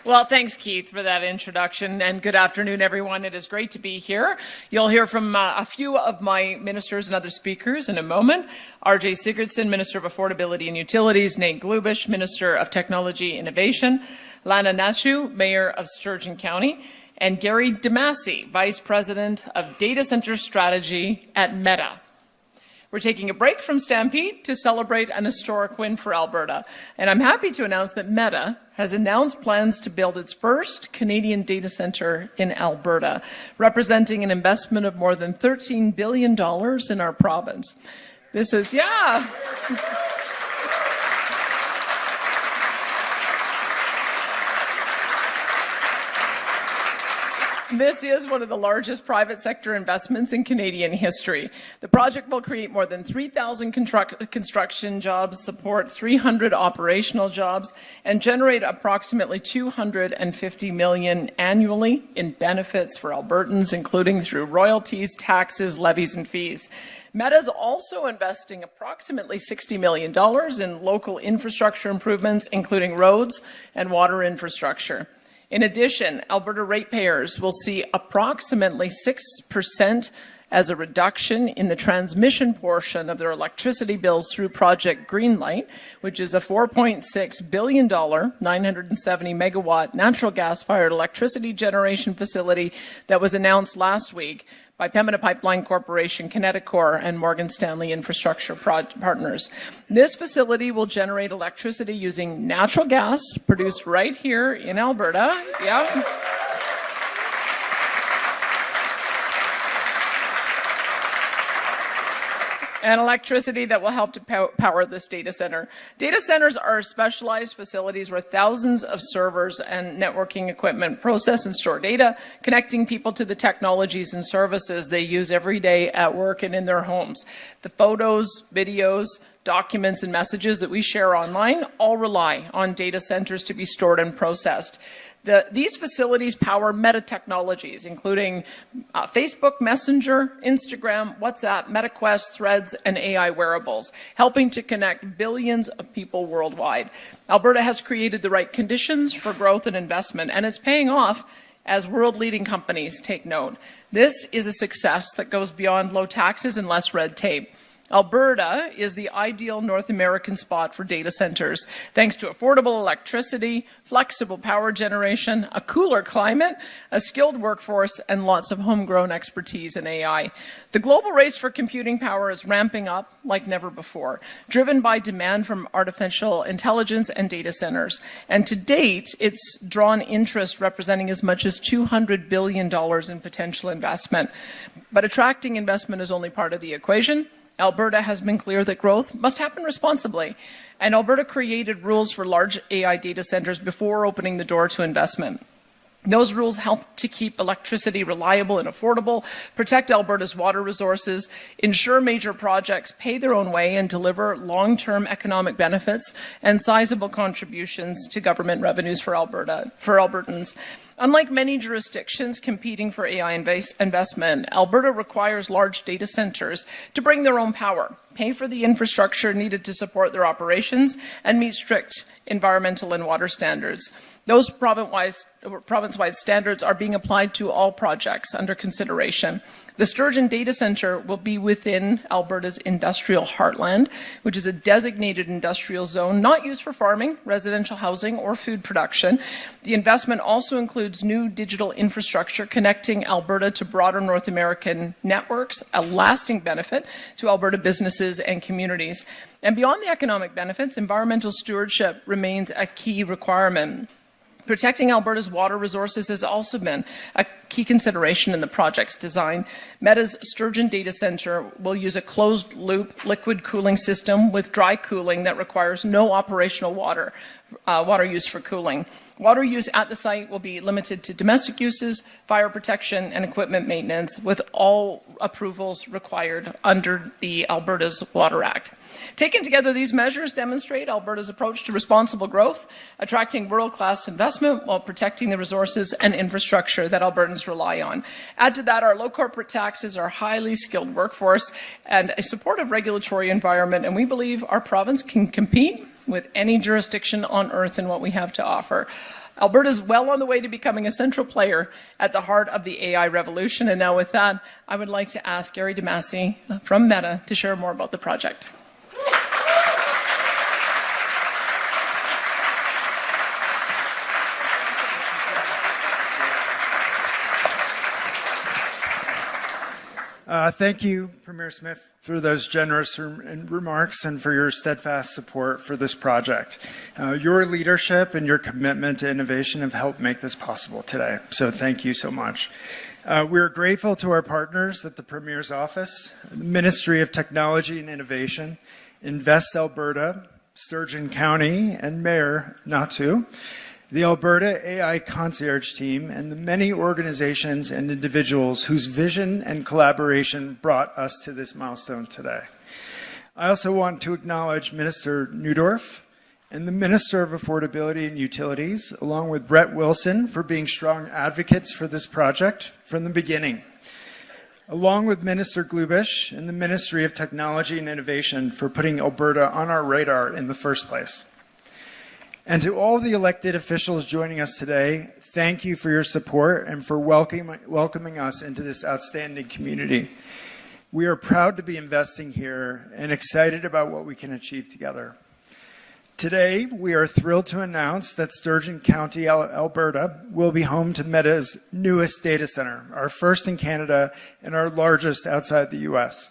Well, thanks, Keith, for that introduction, and good afternoon, everyone. It is great to be here. You'll hear from a few of my ministers and other speakers in a moment. R.J. Sigurdson, Minister of Affordability and Utilities, Nate Glubish, Minister of Technology Innovation, Alanna Hnatiw, Mayor of Sturgeon County, and Gary Demasi, Vice President of Data Center Strategy at Meta. We're taking a break from Stampede to celebrate an historic win for Alberta. And I'm happy to announce that Meta has announced plans to build its first Canadian data center in Alberta, representing an investment of more than $13 billion in our province. This is, yeah. This is one of the largest private sector investments in Canadian history. The project will create more than 3,000 construction jobs, support 300 operational jobs, and generate approximately $250 million annually in benefits for Albertans, including through royalties, taxes, levies, and fees. Meta is also investing approximately $60 million in local infrastructure improvements, including roads and water infrastructure. In addition, Alberta ratepayers will see approximately 6% as a reduction in the transmission portion of their electricity bills through Project Greenlight, which is a $4.6 billion, 970 megawatt natural gas-fired electricity generation facility that was announced last week by Pembina Pipeline Corporation, Kineticor, and Morgan Stanley Infrastructure Partners. This facility will generate electricity using natural gas produced right here in Alberta. Yeah. And electricity that will help to power this data center. Data centers are specialized facilities where thousands of servers and networking equipment process and store data, connecting people to the technologies and services they use every day at work and in their homes. The photos, videos, documents, and messages that we share online all rely on data centers to be stored and processed. These facilities power Meta technologies, including Facebook Messenger, Instagram, WhatsApp, MetaQuest, Threads, and AI wearables, helping to connect billions of people worldwide. Alberta has created the right conditions for growth and investment, and it's paying off as world-leading companies take note. This is a success that goes beyond low taxes and less red tape. Alberta is the ideal North American spot for data centers, thanks to affordable electricity, flexible power generation, a cooler climate, a skilled workforce, and lots of homegrown expertise in AI. The global race for computing power is ramping up like never before, driven by demand from artificial intelligence and data centers. And to date, it's drawn interest representing as much as $200 billion in potential investment. But attracting investment is only part of the equation. Alberta has been clear that growth must happen responsibly, and Alberta created rules for large AI data centers before opening the door to investment. Those rules help to keep electricity reliable and affordable, protect Alberta's water resources, ensure major projects pay their own way and deliver long-term economic benefits and sizable contributions to government revenues for Albertans. Unlike many jurisdictions competing for AI investment, Alberta requires large data centers to bring their own power, pay for the infrastructure needed to support their operations, and meet strict environmental and water standards. Those province-wide standards are being applied to all projects under consideration. The Sturgeon Data Centre will be within Alberta's industrial heartland, which is a designated industrial zone not used for farming, residential housing, or food production. The investment also includes new digital infrastructure connecting Alberta to broader North American networks, a lasting benefit to Alberta businesses and communities. And beyond the economic benefits, environmental stewardship remains a key requirement. Protecting Alberta's water resources has also been a key consideration in the project's design. Meta's Sturgeon Data Centre will use a closed-loop liquid cooling system with dry cooling that requires no operational water use for cooling. Water use at the site will be limited to domestic uses, fire protection, and equipment maintenance, with all approvals required under the Alberta's Water Act. Taken together, these measures demonstrate Alberta's approach to responsible growth, attracting world-class investment while protecting the resources and infrastructure that Albertans rely on. Add to that our low corporate taxes, our highly skilled workforce, and a supportive regulatory environment, and we believe our province can compete with any jurisdiction on earth in what we have to offer. Alberta is well on the way to becoming a central player at the heart of the AI revolution. And now with that, I would like to ask Gary Demasi from Meta to share more about the project. Thank you, Premier Smith, for those generous remarks and for your steadfast support for this project. Your leadership and your commitment to innovation have helped make this possible today, so thank you so much. We're grateful to our partners at the Premier's Office, the Ministry of Technology and Innovation, Invest Alberta, Sturgeon County, and Mayor Hnatiw, the Alberta AI Concierge Team, and the many organizations and individuals whose vision and collaboration brought us to this milestone today. I also want to acknowledge Minister Neudorf and the Minister of Affordability and Utilities, along with Brett Wilson, for being strong advocates for this project from the beginning, along with Minister Glubish and the Ministry of Technology and Innovation for putting Alberta on our radar in the first place. And to all the elected officials joining us today, thank you for your support and for welcoming us into this outstanding community. We are proud to be investing here and excited about what we can achieve together. Today, we are thrilled to announce that Sturgeon County, Alberta, will be home to Meta's newest data center, our first in Canada and our largest outside the US.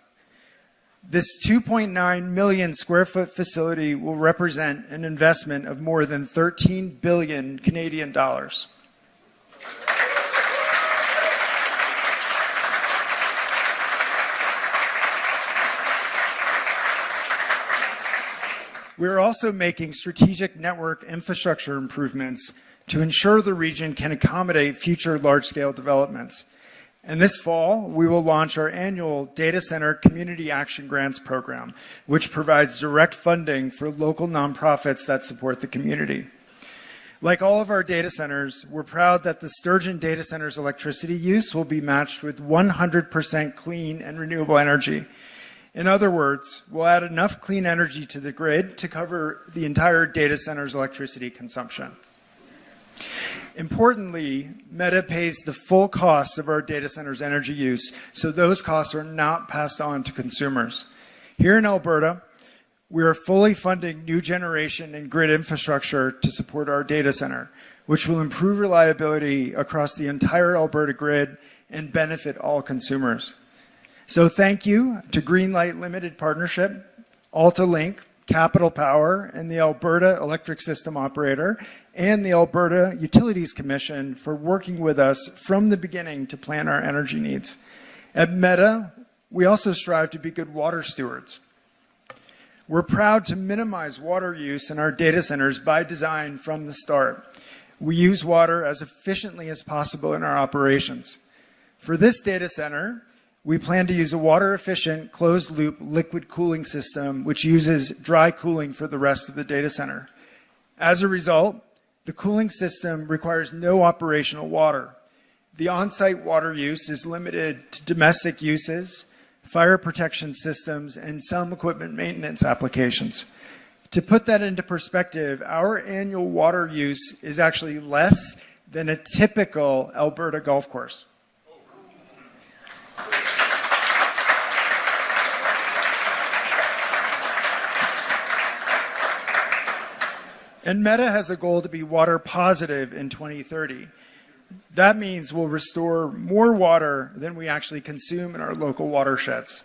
This 2.9 million square foot facility will represent an investment of more than 13 billion Canadian dollars. We're also making strategic network infrastructure improvements to ensure the region can accommodate future large-scale developments. And this fall, we will launch our annual Data Center Community Action Grants program, which provides direct funding for local nonprofits that support the community. Like all of our data centers, we're proud that the Sturgeon Data Center's electricity use will be matched with 100% clean and renewable energy. In other words, we'll add enough clean energy to the grid to cover the entire data center's electricity consumption. Importantly, Meta pays the full cost of our data center's energy use, so those costs are not passed on to consumers. Here in Alberta, we are fully funding new generation and grid infrastructure to support our data center, which will improve reliability across the entire Alberta grid and benefit all consumers. So thank you to Greenlight Limited Partnership, AltaLink, Capital Power, and the Alberta Electric System Operator, and the Alberta Utilities Commission for working with us from the beginning to plan our energy needs. At Meta, we also strive to be good water stewards. We're proud to minimize water use in our data centers by design from the start. We use water as efficiently as possible in our operations. For this data center, we plan to use a water-efficient, closed-loop liquid cooling system, which uses dry cooling for the rest of the data center. As a result, the cooling system requires no operational water. The on-site water use is limited to domestic uses, fire protection systems, and some equipment maintenance applications. To put that into perspective, our annual water use is actually less than a typical Alberta golf course. And Meta has a goal to be water positive in 2030. That means we'll restore more water than we actually consume in our local watersheds.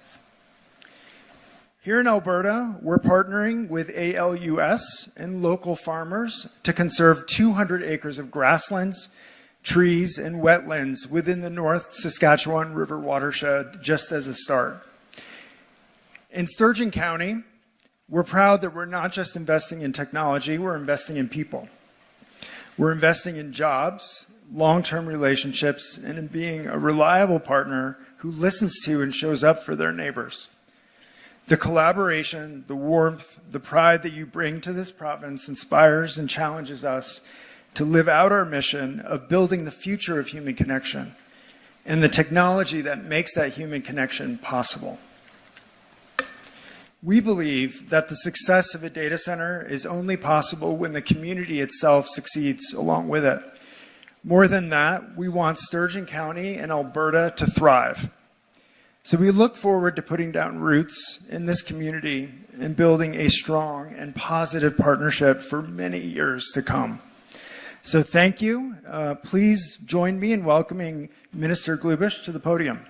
Here in Alberta, we're partnering with ALUS and local farmers to conserve 200 acres of grasslands, trees, and wetlands within the North Saskatchewan River watershed, just as a start. In Sturgeon County, we're proud that we're not just investing in technology, we're investing in people. We're investing in jobs, long-term relationships, and in being a reliable partner who listens to and shows up for their neighbors. The collaboration, the warmth, the pride that you bring to this province inspires and challenges us to live out our mission of building the future of human connection and the technology that makes that human connection possible. We believe that the success of a data center is only possible when the community itself succeeds along with it. More than that, we want Sturgeon County and Alberta to thrive. So we look forward to putting down roots in this community and building a strong and positive partnership for many years to come. So thank you. Please join me in welcoming Minister Glubish to the podium.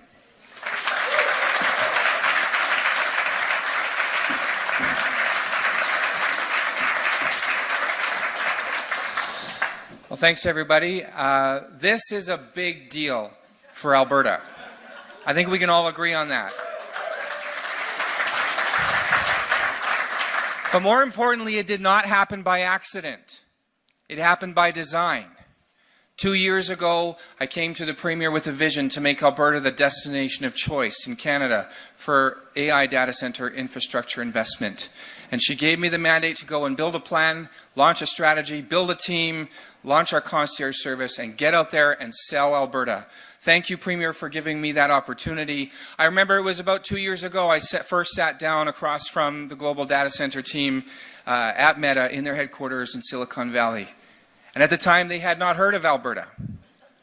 Well, thanks, everybody. This is a big deal for Alberta. I think we can all agree on that. But more importantly, it did not happen by accident. It happened by design. 2 years ago, I came to the Premier with a vision to make Alberta the destination of choice in Canada for AI data center infrastructure investment. And she gave me the mandate to go and build a plan, launch a strategy, build a team, launch our concierge service, and get out there and sell Alberta. Thank you, Premier, for giving me that opportunity. I remember it was about 2 years ago I first sat down across from the global data center team at Meta in their headquarters in Silicon Valley. And at the time, they had not heard of Alberta.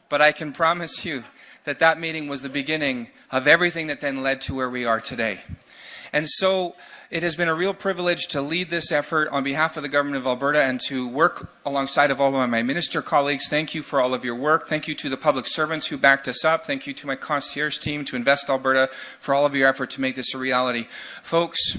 But I can promise you that that meeting was the beginning of everything that then led to where we are today. And so it has been a real privilege to lead this effort on behalf of the Government of Alberta and to work alongside of all of my minister colleagues. Thank you for all of your work. Thank you to the public servants who backed us up. Thank you to my concierge team, to Invest Alberta, for all of your effort to make this a reality. Folks,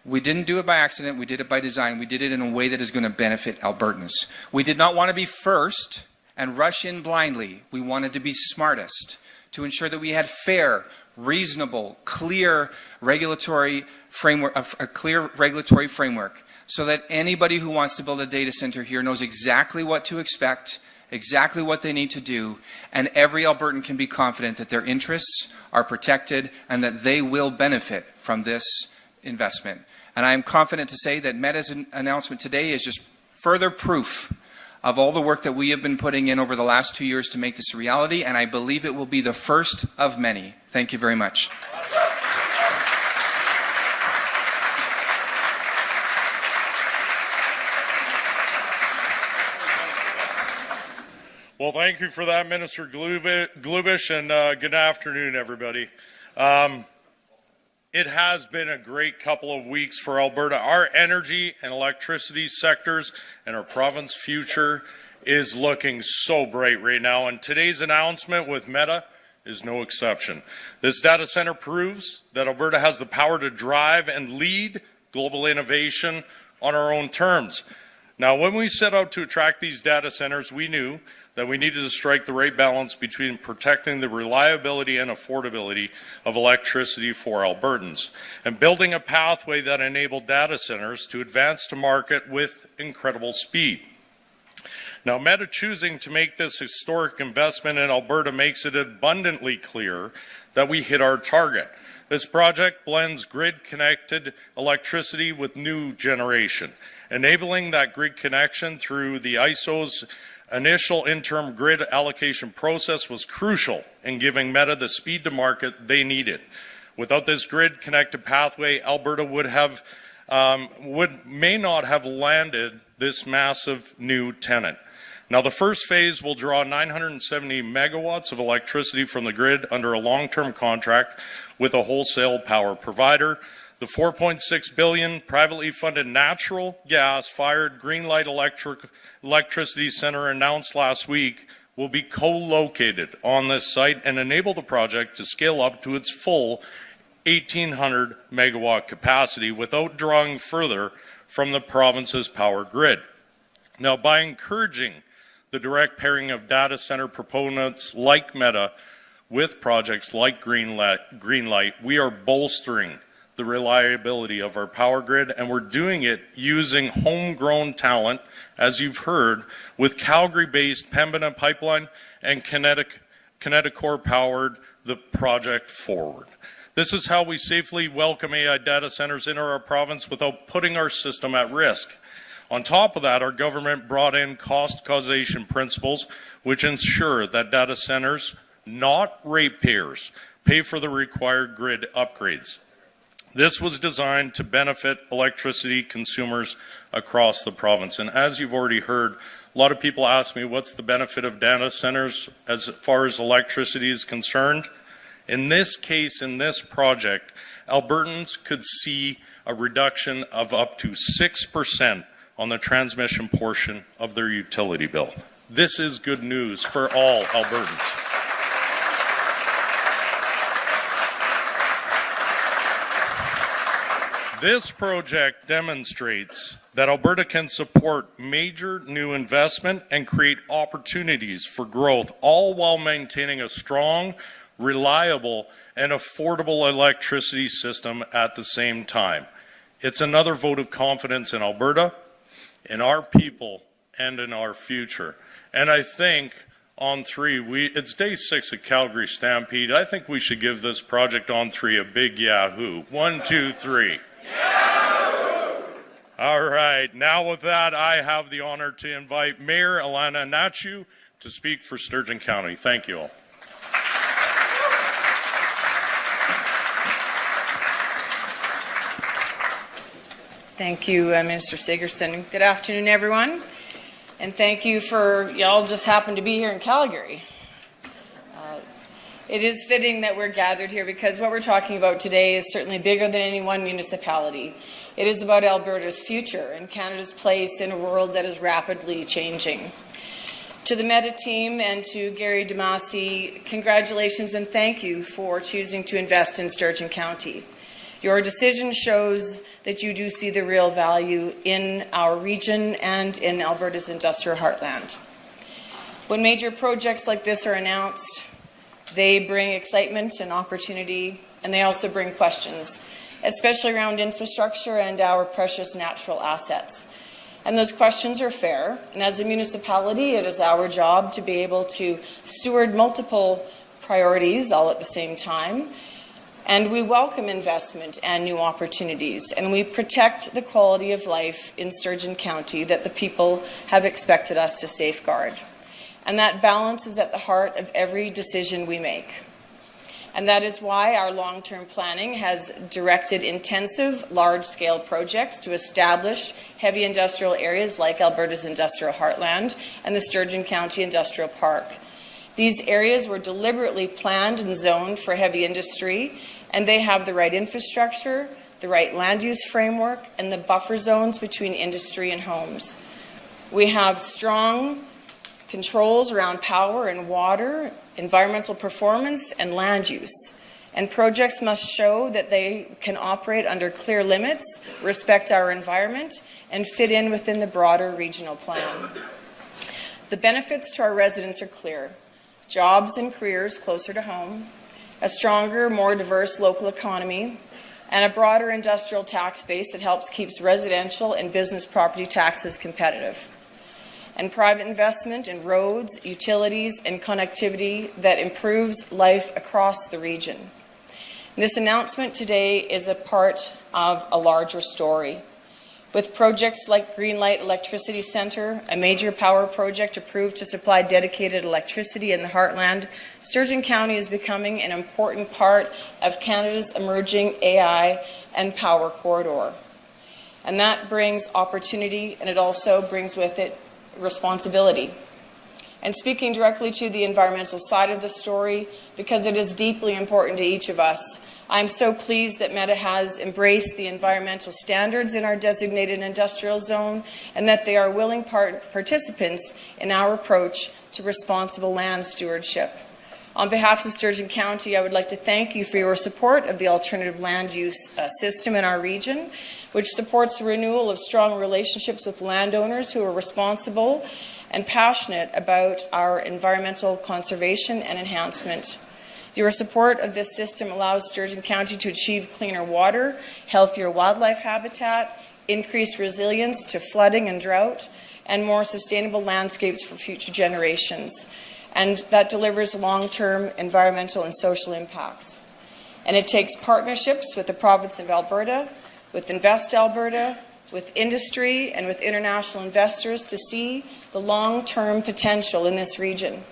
we didn't do it by accident. We did it by design. We did it in a way that is going to benefit Albertans. We did not want to be first and rush in blindly. We wanted to be smartest to ensure that we had fair, reasonable, clear regulatory framework, a clear regulatory framework, so that anybody who wants to build a data center here knows exactly what to expect, exactly what they need to do, and every Albertan can be confident that their interests are protected and that they will benefit from this investment. And I am confident to say that Meta's announcement today is just further proof of all the work that we have been putting in over the last 2 years to make this a reality, and I believe it will be the first of many. Thank you very much. Well, thank you for that, Minister Glubish, and good afternoon, everybody. It has been a great couple of weeks for Alberta. Our energy and electricity sectors and our province future is looking so bright right now, and today's announcement with Meta is no exception. This data center proves that Alberta has the power to drive and lead global innovation on our own terms. Now, when we set out to attract these data centers, we knew that we needed to strike the right balance between protecting the reliability and affordability of electricity for Albertans and building a pathway that enabled data centers to advance to market with incredible speed. Now, Meta choosing to make this historic investment in Alberta makes it abundantly clear that we hit our target. This project blends grid-connected electricity with new generation, enabling that grid connection through the ISO's initial interim grid allocation process was crucial in giving Meta the speed to market they needed. Without this grid-connected pathway, Alberta may not have landed this massive new tenant. Now, the first phase will draw 970 megawatts of electricity from the grid under a long-term contract with a wholesale power provider. The $4.6 billion privately funded natural gas-fired Greenlight Electricity Center announced last week will be co-located on this site and enable the project to scale up to its full 1,800 megawatt capacity without drawing further from the province's power grid. Now, by encouraging the direct pairing of data center proponents like Meta with projects like Greenlight, we are bolstering the reliability of our power grid, and we're doing it using homegrown talent, as you've heard, with Calgary-based Pembina Pipeline and Kineticor powered the project forward. This is how we safely welcome AI data centers into our province without putting our system at risk. On top of that, our government brought in cost causation principles, which ensure that data centers, not ratepayers, pay for the required grid upgrades. This was designed to benefit electricity consumers across the province. And as you've already heard, a lot of people ask me, what's the benefit of data centers as far as electricity is concerned? In this case, in this project, Albertans could see a reduction of up to 6% on the transmission portion of their utility bill. This is good news for all Albertans. This project demonstrates that Alberta can support major new investment and create opportunities for growth, all while maintaining a strong, reliable, and affordable electricity system at the same time. It's another vote of confidence in Alberta, in our people, and in our future. And I think on 3, it's day 6 of Calgary Stampede. I think we should give this project on 3 a big yahoo. 1, 2, 3. Yahoo! All right, now with that, I have the honor to invite Mayor Alanna Hnatiw to speak for Sturgeon County. Thank you all. Thank you, Minister Sigurdson. Good afternoon, everyone. And thank you for, y'all just happen to be here in Calgary. It is fitting that we're gathered here because what we're talking about today is certainly bigger than any one municipality. It is about Alberta's future and Canada's place in a world that is rapidly changing. To the Meta team and to Gary Demasi, congratulations and thank you for choosing to invest in Sturgeon County. Your decision shows that you do see the real value in our region and in Alberta's industrial heartland. When major projects like this are announced, they bring excitement and opportunity, and they also bring questions, especially around infrastructure and our precious natural assets. And those questions are fair, and as a municipality, it is our job to be able to steward multiple priorities all at the same time. And we welcome investment and new opportunities, and we protect the quality of life in Sturgeon County that the people have expected us to safeguard. And that balance is at the heart of every decision we make. And that is why our long-term planning has directed intensive, large-scale projects to establish heavy industrial areas like Alberta's industrial heartland and the Sturgeon County Industrial Park. These areas were deliberately planned and zoned for heavy industry, and they have the right infrastructure, the right land use framework, and the buffer zones between industry and homes. We have strong controls around power and water, environmental performance, and land use. And projects must show that they can operate under clear limits, respect our environment, and fit in within the broader regional plan. The benefits to our residents are clear. Jobs and careers closer to home, a stronger, more diverse local economy, and a broader industrial tax base that helps keep residential and business property taxes competitive. And private investment in roads, utilities, and connectivity that improves life across the region. And this announcement today is a part of a larger story. With projects like Greenlight Electricity Centre, a major power project approved to supply dedicated electricity in the heartland, Sturgeon County is becoming an important part of Canada's emerging AI and power corridor. And that brings opportunity, and it also brings with it responsibility. And speaking directly to the environmental side of the story, because it is deeply important to each of us, I'm so pleased that Meta has embraced the environmental standards in our designated industrial zone and that they are willing participants in our approach to responsible land stewardship. On behalf of Sturgeon County, I would like to thank you for your support of the alternative land use system in our region, which supports the renewal of strong relationships with landowners who are responsible and passionate about our environmental conservation and enhancement. Your support of this system allows Sturgeon County to achieve cleaner water, healthier wildlife habitat, increased resilience to flooding and drought, and more sustainable landscapes for future generations. And that delivers long-term environmental and social impacts. And it takes partnerships with the province of Alberta, with Invest Alberta, with industry, and with international investors to see the long-term potential in this region.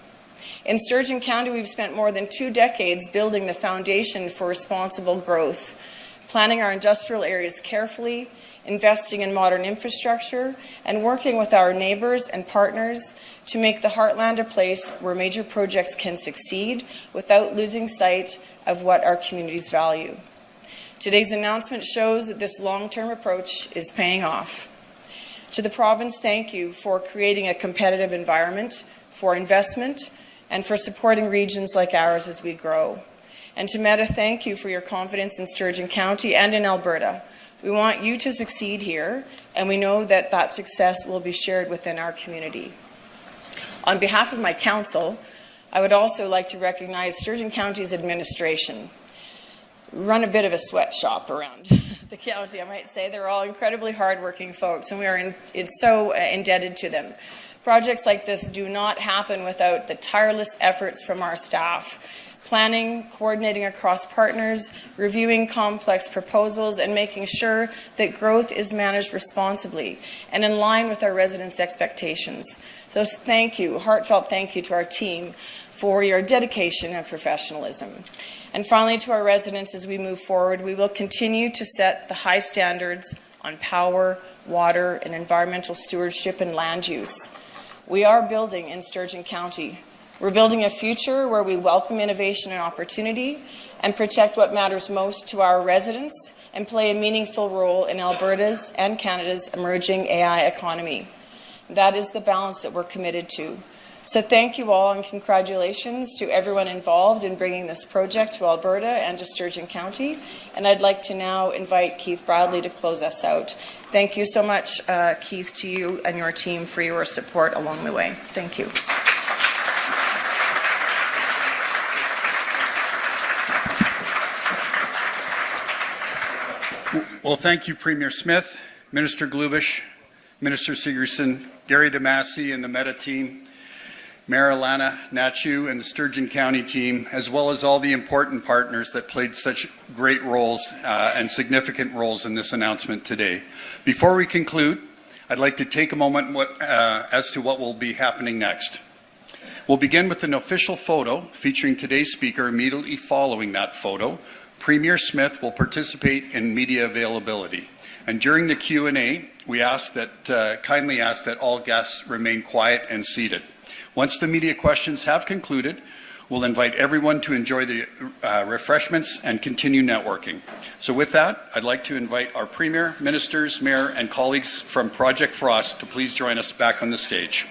In Sturgeon County, we've spent more than 2 decades building the foundation for responsible growth, planning our industrial areas carefully, investing in modern infrastructure, and working with our neighbours and partners to make the Heartland a place where major projects can succeed without losing sight of what our communities value. Today's announcement shows that this long-term approach is paying off. To the province, thank you for creating a competitive environment for investment and for supporting regions like ours as we grow. And to Meta, thank you for your confidence in Sturgeon County and in Alberta. We want you to succeed here, and we know that that success will be shared within our community. On behalf of my council, I would also like to recognize Sturgeon County's administration. We run a bit of a sweatshop around the county, I might say. They're all incredibly hardworking folks, and we are so indebted to them. Projects like this do not happen without the tireless efforts from our staff. Planning, coordinating across partners, reviewing complex proposals, and making sure that growth is managed responsibly and in line with our residents' expectations. So thank you, heartfelt thank you to our team for your dedication and professionalism. And finally, to our residents, as we move forward, we will continue to set the high standards on power, water, and environmental stewardship and land use. We are building in Sturgeon County. We're building a future where we welcome innovation and opportunity and protect what matters most to our residents and play a meaningful role in Alberta's and Canada's emerging AI economy. That is the balance that we're committed to. So thank you all and congratulations to everyone involved in bringing this project to Alberta and to Sturgeon County. And I'd like to now invite Keith Bradley to close us out. Thank you so much, Keith, to you and your team for your support along the way. Thank you. Well, thank you, Premier Smith, Minister Glubish, Minister Sigurdson, Gary Demasi and the Meta team, Mayor Alanna Hnatiw and the Sturgeon County team, as well as all the important partners that played such great roles and significant roles in this announcement today. Before we conclude, I'd like to take a moment as to what will be happening next. We'll begin with an official photo featuring today's speaker. Immediately following that photo, Premier Smith will participate in media availability. And during the Q&A, we kindly ask that all guests remain quiet and seated. Once the media questions have concluded, we'll invite everyone to enjoy the refreshments and continue networking. So with that, I'd like to invite our Premier, Ministers, Mayor, and colleagues from Project Frost to please join us back on the stage.